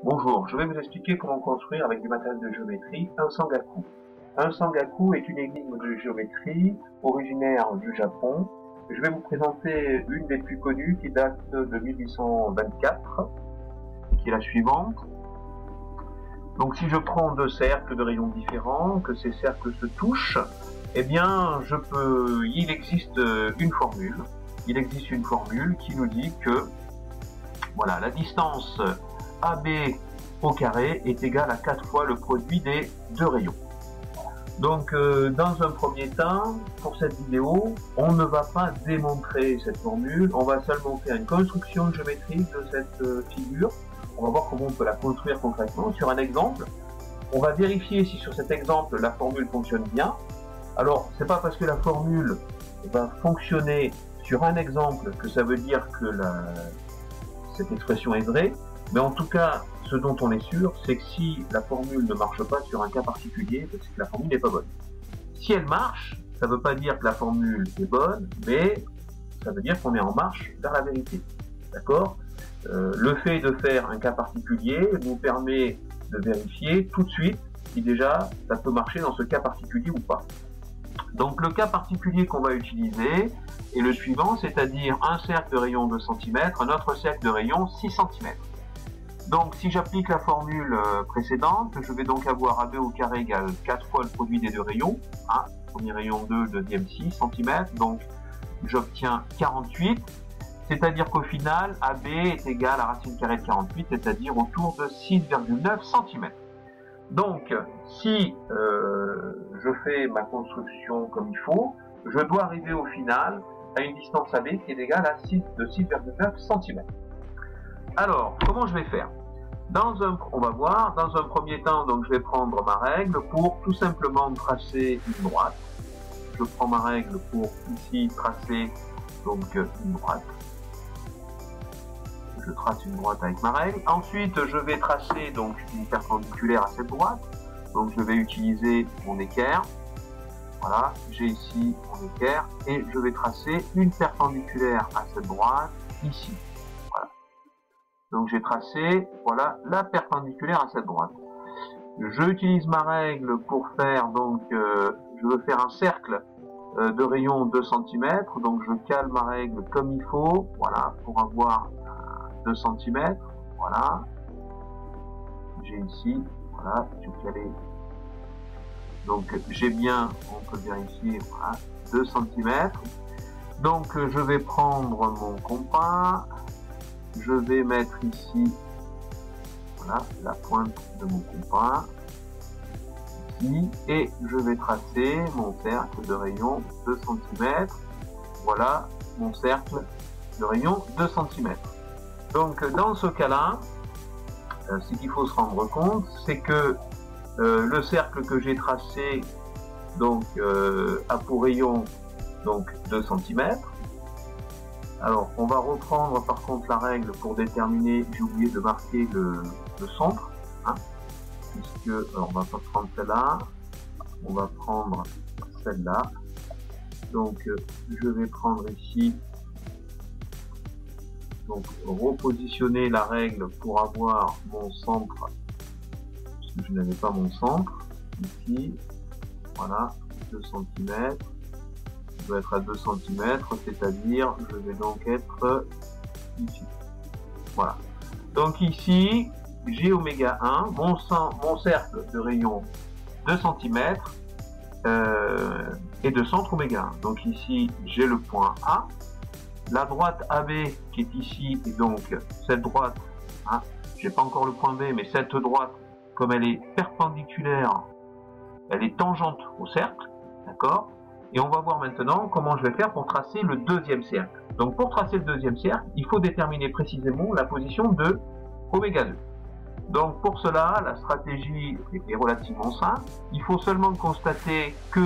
Bonjour, je vais vous expliquer comment construire avec du matériel de géométrie un sangaku. Un sangaku est une énigme de géométrie originaire du Japon. Je vais vous présenter une des plus connues qui date de 1824, qui est la suivante. Donc si je prends deux cercles de rayons différents, que ces cercles se touchent, eh bien il existe une formule. Il existe une formule qui nous dit que voilà, la distance AB au carré est égale à 4 fois le produit des deux rayons. Donc dans un premier temps, pour cette vidéo, on ne va pas démontrer cette formule, on va seulement faire une construction géométrique de cette figure. On va voir comment on peut la construire concrètement sur un exemple. On va vérifier si sur cet exemple la formule fonctionne bien. Alors c'est pas parce que la formule va fonctionner sur un exemple que ça veut dire que cette expression est vraie, mais en tout cas, ce dont on est sûr, c'est que si la formule ne marche pas sur un cas particulier, c'est que la formule n'est pas bonne. Si elle marche, ça ne veut pas dire que la formule est bonne, mais ça veut dire qu'on est en marche vers la vérité. D'accord ? Le fait de faire un cas particulier nous permet de vérifier tout de suite si déjà ça peut marcher dans ce cas particulier ou pas. Donc le cas particulier qu'on va utiliser est le suivant, c'est-à-dire un cercle de rayon 2 cm, un autre cercle de rayon 6 cm. Donc si j'applique la formule précédente, je vais donc avoir AB au carré égale 4 fois le produit des deux rayons, hein, premier rayon 2, deuxième 6 cm, donc j'obtiens 48, c'est-à-dire qu'au final AB est égal à racine carrée de 48, c'est-à-dire autour de 6,9 cm. Donc si je fais ma construction comme il faut, je dois arriver au final à une distance AB qui est égale à 6,9 cm. Alors, comment je vais faire? On va voir, dans un premier temps, donc je vais prendre ma règle pour tout simplement tracer une droite. Je prends ma règle pour ici tracer donc une droite. Je trace une droite avec ma règle. Ensuite, je vais tracer donc une perpendiculaire à cette droite. Donc je vais utiliser mon équerre. Voilà, j'ai ici mon équerre et je vais tracer une perpendiculaire à cette droite ici. Voilà. Donc j'ai tracé, voilà, la perpendiculaire à cette droite. Je utilise ma règle pour faire donc, je veux faire un cercle de rayon 2 cm. Donc je cale ma règle comme il faut, voilà, pour avoir 2 cm. Voilà. J'ai ici, voilà, j'ai calé. Donc j'ai bien, on peut vérifier, voilà, 2 cm. Donc je vais prendre mon compas, je vais mettre ici, voilà, la pointe de mon compas, ici, et je vais tracer mon cercle de rayon 2 cm. Voilà mon cercle de rayon 2 cm. Donc dans ce cas-là, ce qu'il faut se rendre compte, c'est que le cercle que j'ai tracé donc a pour rayon donc 2 cm. Alors on va reprendre par contre la règle pour déterminer, j'ai oublié de marquer le centre, hein, puisque alors on va pas prendre celle-là, on va prendre celle-là. Donc je vais prendre ici, donc repositionner la règle pour avoir mon centre, parce que je n'avais pas mon centre, ici, voilà, 2 cm, je dois être à 2 cm, c'est-à-dire je vais donc être ici, voilà. Donc ici, j'ai oméga 1, mon cercle de rayon 2 cm et de centre oméga 1. Donc ici, j'ai le point A. La droite AB qui est ici, et donc cette droite, hein, j'ai pas encore le point B, mais cette droite, comme elle est perpendiculaire, elle est tangente au cercle, d'accord? Et on va voir maintenant comment je vais faire pour tracer le deuxième cercle. Donc pour tracer le deuxième cercle, il faut déterminer précisément la position de oméga 2. Donc pour cela, la stratégie est relativement simple. Il faut seulement constater que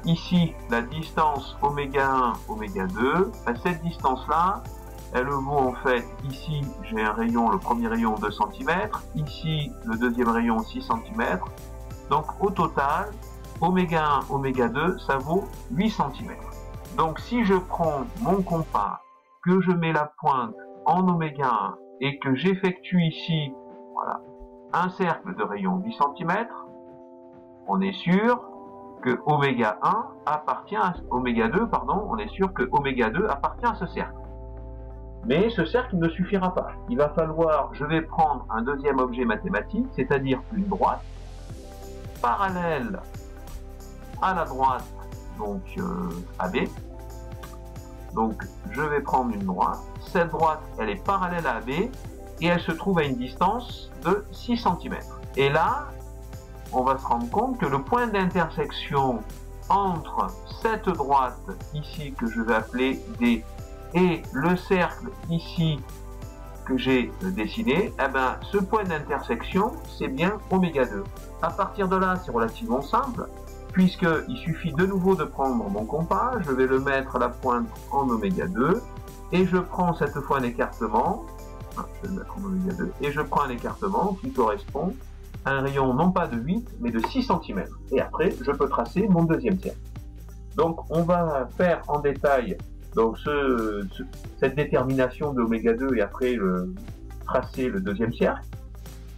ici, la distance oméga 1, oméga 2, cette distance-là, elle vaut en fait, ici, j'ai un rayon, le premier rayon 2 cm, ici, le deuxième rayon 6 cm. Donc au total, oméga 1, oméga 2, ça vaut 8 cm. Donc si je prends mon compas, que je mets la pointe en oméga et que j'effectue ici, voilà, un cercle de rayon 8 cm, on est sûr que oméga 1 appartient à oméga 2, pardon, on est sûr que oméga 2 appartient à ce cercle. Mais ce cercle ne suffira pas. Il va falloir, je vais prendre un deuxième objet mathématique, c'est-à-dire une droite parallèle à la droite, donc AB. Donc je vais prendre une droite. Cette droite, elle est parallèle à AB et elle se trouve à une distance de 6 cm. Et là, on va se rendre compte que le point d'intersection entre cette droite ici que je vais appeler D et le cercle ici que j'ai dessiné, eh ben, ce point d'intersection, c'est bien oméga 2. À partir de là, c'est relativement simple, puisqu'il suffit de nouveau de prendre mon compas, je vais le mettre à la pointe en oméga 2, et je prends cette fois un écartement, je vais le mettre en oméga 2, et je prends un écartement qui correspond à un rayon non pas de 8, mais de 6 cm. Et après, je peux tracer mon deuxième cercle. Donc, on va faire en détail donc cette détermination de oméga 2 et après tracer le deuxième cercle.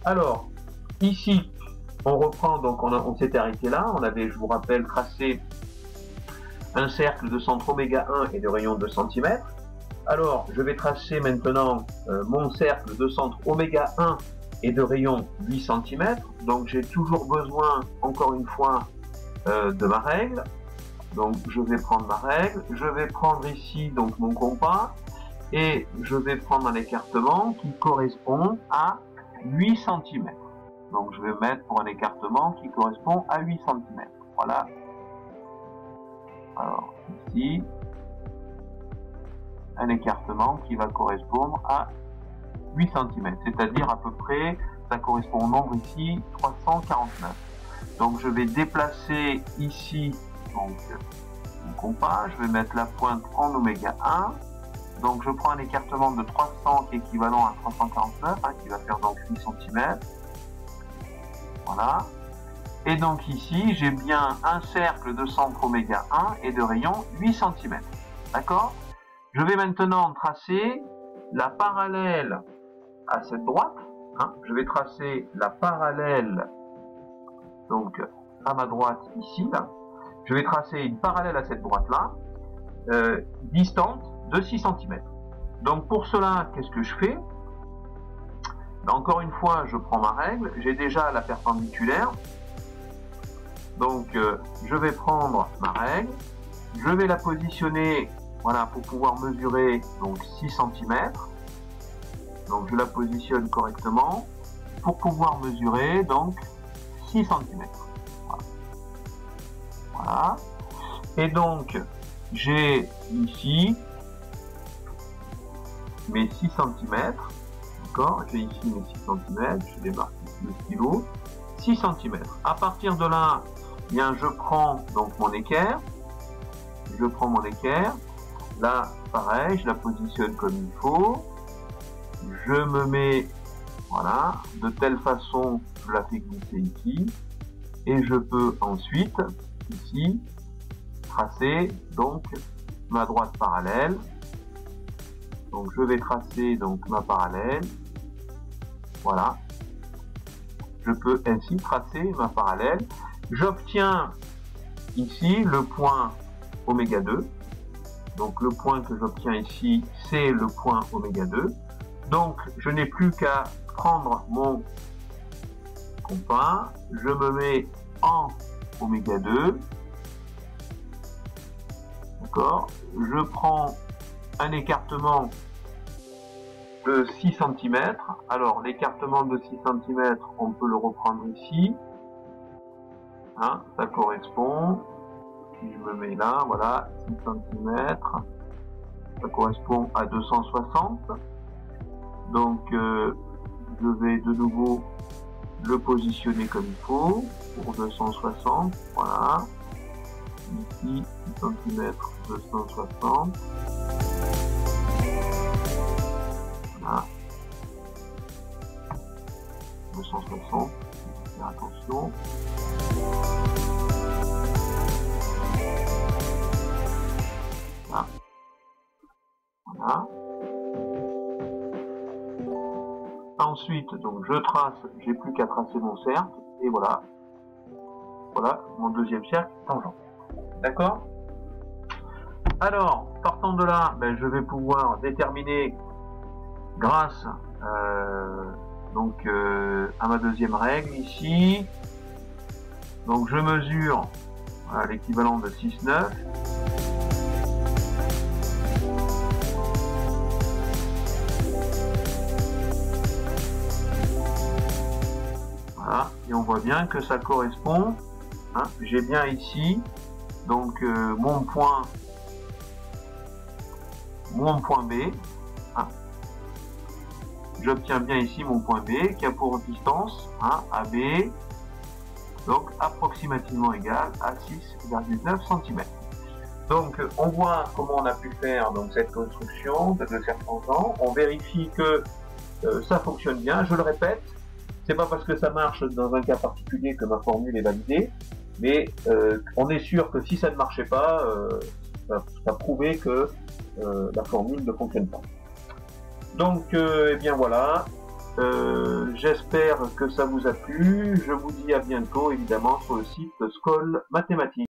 Alors, ici, on reprend, donc on s'était arrêté là, on avait, je vous rappelle, tracé un cercle de centre oméga 1 et de rayon 2 cm. Alors, je vais tracer maintenant mon cercle de centre oméga 1 et de rayon 8 cm. Donc, j'ai toujours besoin, encore une fois, de ma règle. Donc je vais prendre ma règle, je vais prendre ici donc mon compas et je vais prendre un écartement qui correspond à 8 cm. Donc je vais mettre pour un écartement qui correspond à 8 cm. Voilà. Alors ici, un écartement qui va correspondre à 8 cm, c'est-à-dire à peu près, ça correspond au nombre ici 349. Donc je vais déplacer ici donc mon compas, je vais mettre la pointe en oméga 1, donc je prends un écartement de 300 qui est équivalent à 349, qui va faire donc 8 cm, voilà, et donc ici j'ai bien un cercle de centre oméga 1 et de rayon 8 cm, d'accord. Je vais maintenant tracer la parallèle à cette droite, je vais tracer la parallèle donc à ma droite ici, là. Je vais tracer une parallèle à cette droite-là, distante de 6 cm. Donc pour cela, qu'est-ce que je fais? Encore une fois, je prends ma règle, j'ai déjà la perpendiculaire. Donc je vais prendre ma règle, je vais la positionner, voilà, pour pouvoir mesurer donc 6 cm. Donc je la positionne correctement pour pouvoir mesurer donc 6 cm. Voilà. Et donc, j'ai ici mes 6 cm. D'accord. J'ai ici mes 6 cm. Je démarque le stylo. 6 cm. À partir de là, bien, je prends donc mon équerre. Je prends mon équerre. Là, pareil, je la positionne comme il faut. Je me mets, voilà, de telle façon, je la fais glisser ici. Et je peux ensuite ici tracer donc ma droite parallèle. Donc je vais tracer donc ma parallèle, voilà, je peux ainsi tracer ma parallèle. J'obtiens ici le point oméga 2, donc le point que j'obtiens ici c'est le point oméga 2. Donc je n'ai plus qu'à prendre mon compas, je me mets en oméga 2, d'accord, je prends un écartement de 6 cm, alors l'écartement de 6 cm, on peut le reprendre ici, ça correspond, si je me mets là, voilà, 6 cm, ça correspond à 260, donc je vais de nouveau le positionner comme il faut, pour 260, voilà, ici 6 cm, 260, voilà, 260, faire attention, voilà, voilà, Ensuite, donc je trace, j'ai plus qu'à tracer mon cercle, et voilà. Voilà mon deuxième cercle tangent. D'accord? Alors, partant de là, ben, je vais pouvoir déterminer grâce à ma deuxième règle ici. Donc je mesure l'équivalent de 6,9. Voilà, et on voit bien que ça correspond. Hein, j'ai bien ici donc mon point B. Hein, j'obtiens bien ici mon point B qui a pour distance AB, donc approximativement égal à 6,9 cm. Donc on voit comment on a pu faire donc cette construction de deux cercles tangents. On vérifie que ça fonctionne bien. Je le répète, c'est pas parce que ça marche dans un cas particulier que ma formule est validée, mais on est sûr que si ça ne marchait pas, ça prouvait que la formule ne fonctionne pas. Donc, eh bien voilà, j'espère que ça vous a plu. Je vous dis à bientôt, évidemment, sur le site Skoll Mathématiques.